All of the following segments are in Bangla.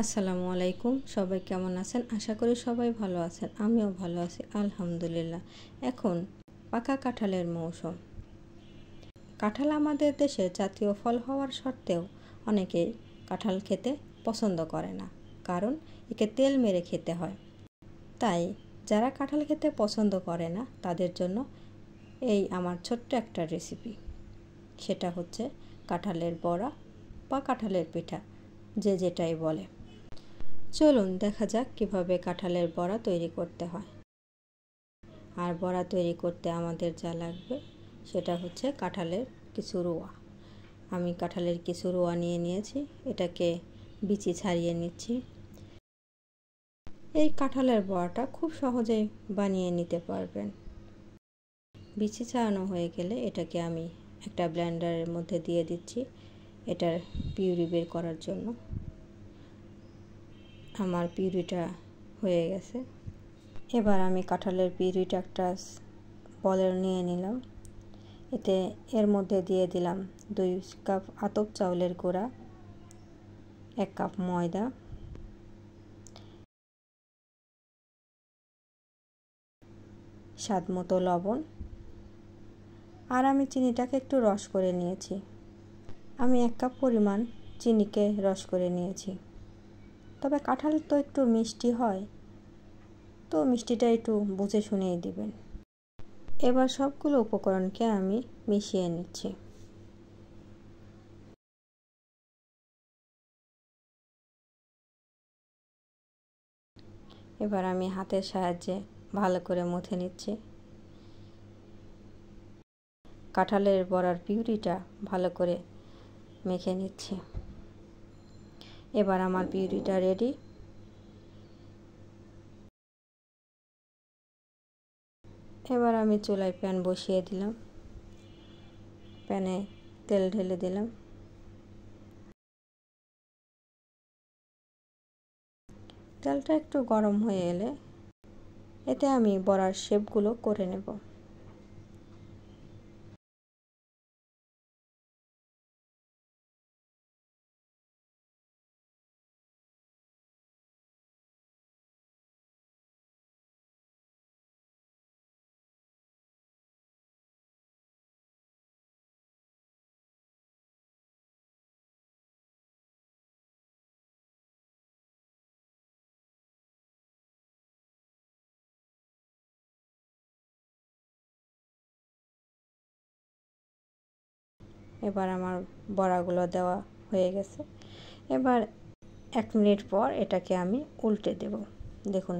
আসসালামু আলাইকুম। সবাই কেমন আছেন? আশা করি সবাই ভালো আছেন। আমিও ভালো আছি আলহামদুলিল্লাহ। এখন পাকা কাঁঠালের মৌসুম। কাঁঠাল আমাদের দেশের জাতীয় ফল হওয়ার সত্ত্বেও অনেকেই কাঁঠাল খেতে পছন্দ করে না, কারণ একে তেল মেরে খেতে হয়। তাই যারা কাঁঠাল খেতে পছন্দ করে না তাদের জন্য এই আমার ছোট্ট একটা রেসিপি। সেটা হচ্ছে কাঁঠালের বড়া বা কাঁঠালের পিঠা, যে যেটাই বলে। চলুন দেখা যাক কিভাবে কাঁঠালের বড়া তৈরি করতে হয়। আর বড়া তৈরি করতে আমাদের যা লাগবে সেটা হচ্ছে কাঁঠালের কিছু রোয়া। আমি কাঁঠালের কিছু রোয়া নিয়ে নিয়েছি, এটাকে বিচি ছাড়িয়ে নিচ্ছি। এই কাঁঠালের বড়াটা খুব সহজেই বানিয়ে নিতে পারবেন। বিচি ছাড়ানো হয়ে গেলে এটাকে আমি একটা ব্লেন্ডারের মধ্যে দিয়ে দিচ্ছি, এটার পিউরি বের করার জন্য। আমার পিউরিটা হয়ে গেছে। এবার আমি কাঁঠালের পিউরিটা একটা বলে নিয়ে নিলাম। এর মধ্যে দিয়ে দিলাম 2 কাপ আতপ চাউলের গুঁড়া, 1 কাপ ময়দা, স্বাদ মতো লবণ, আর আমি চিনিটাকে একটু রস করে নিয়েছি। আমি 1 কাপ পরিমাণ চিনিকে রস করে নিয়েছি। তবে কাঁঠাল তো একটু মিষ্টি হয়, তো মিষ্টিটা একটু বুঝে শুনেই দিবেন। এবার সবগুলো উপকরণকে আমি মিশিয়ে নিচ্ছি। এবার আমি হাতের সাহায্যে ভালো করে মুথে নিচ্ছি। কাঁঠালের বড়ার পিউরিটা ভালো করে মেখে নিচ্ছি। এবার আমার পিউরিটা রেডি। এবার আমি চুলায় প্যান বসিয়ে দিলাম, প্যানে তেল ঢেলে দিলাম। তেলটা একটু গরম হয়ে এলে এতে আমি বড়ার শেপগুলো করে নেব। এবার আমার বড়াগুলো দেওয়া হয়ে গেছে। এবার 1 মিনিট পর এটাকে আমি উল্টে দেব। দেখুন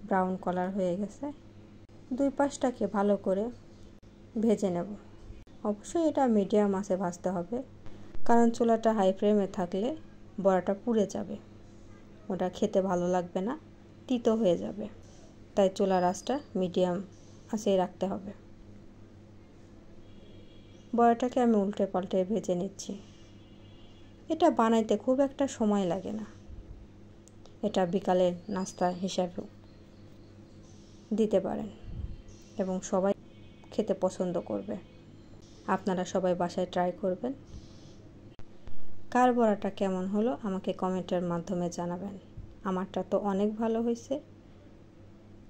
ব্রাউন কালার হয়ে গেছে। 2 পাশটাকে ভালো করে ভেজে নেব। অবশ্যই এটা মিডিয়াম আঁচে ভাজতে হবে, কারণ চুলাটা হাই ফ্লেমে থাকলে বড়াটা পুড়ে যাবে, ওটা খেতে ভালো লাগবে না, তিতো হয়ে যাবে। তাই চুলার আঁচটা মিডিয়াম আঁচেই রাখতে হবে। বড়াটাকে আমি উল্টে পাল্টে ভেজে নিচ্ছি। এটা বানাইতে খুব একটা সময় লাগে না। এটা বিকালের নাস্তা হিসাবেও দিতে পারেন এবং সবাই খেতে পছন্দ করবে। আপনারা সবাই বাসায় ট্রাই করবেন। কার বড়াটা কেমন হলো আমাকে কমেন্টের মাধ্যমে জানাবেন। আমারটা তো অনেক ভালো হয়েছে,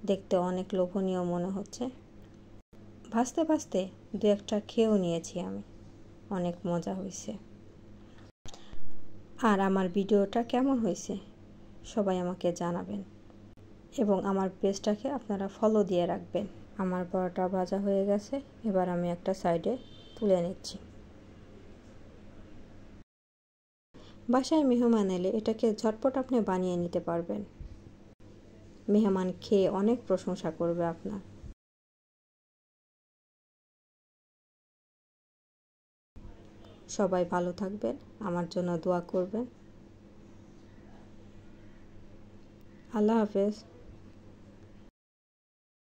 দেখতে অনেক লোভনীয় মনে হচ্ছে। ভাজতে ভাজতে 2-1টা খেয়েও নিয়েছি আমি, অনেক মজা হয়েছে। আর আমার ভিডিওটা কেমন হয়েছে সবাই আমাকে জানাবেন এবং আমার পেজটাকে আপনারা ফলো দিয়ে রাখবেন। আমার বড়াটা ভাজা হয়ে গেছে, এবার আমি একটা সাইডে তুলে নিচ্ছি। বাসায় মেহমান এলে এটাকে ঝটপট আপনি বানিয়ে নিতে পারবেন। মেহমান খেয়ে অনেক প্রশংসা করবে আপনার। সবাই ভালো থাকবেন, আমার জন্য দোয়া করবেন। আল্লাহ হাফেজ।